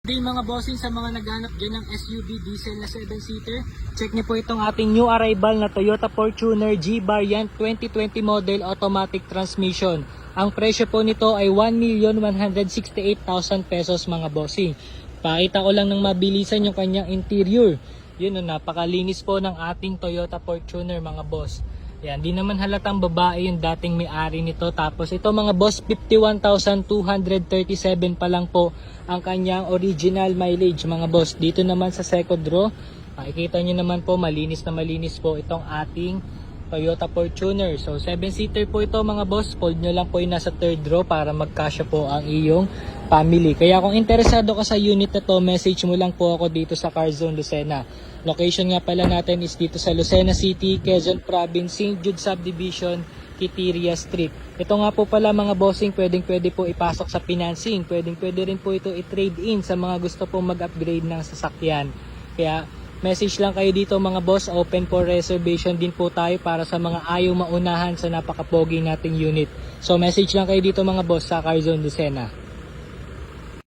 Day mga bossing, sa mga naghanap dyan ng SUV diesel na 7-seater, check nyo po itong ating new arrival na Toyota Fortuner G Variant 2020 model automatic transmission. Ang presyo po nito ay 1,168,000 pesos mga bossing. Pakita ko lang ng mabilisan yung kanyang interior. Yun, napakalinis po ng ating Toyota Fortuner mga boss. Yan, di naman halatang babae yung dating may-ari nito. Tapos ito mga boss, 51,237 pa lang po ang kanyang original mileage mga boss. Dito naman sa second row, makikita nyo naman po malinis na malinis po itong ating Toyota Fortuner. So 7-seater po ito mga boss. Fold nyo lang po yung nasa third row para magkasya po ang iyong family. Kaya kung interesado ka sa unit na to, message mo lang po ako dito sa Carzone Lucena. Location nga pala natin is dito sa Lucena City, Quezon Province, St. Jude Subdivision, Quiteria Street. Ito nga po pala mga bossing, pwede po ipasok sa financing. Pwede rin po ito i-trade in sa mga gusto pong mag-upgrade ng sasakyan. Kaya message lang kayo dito mga boss, open for reservation din po tayo para sa mga ayaw maunahan sa napakapogi nating unit. So message lang kayo dito mga boss sa Carzone Lucena.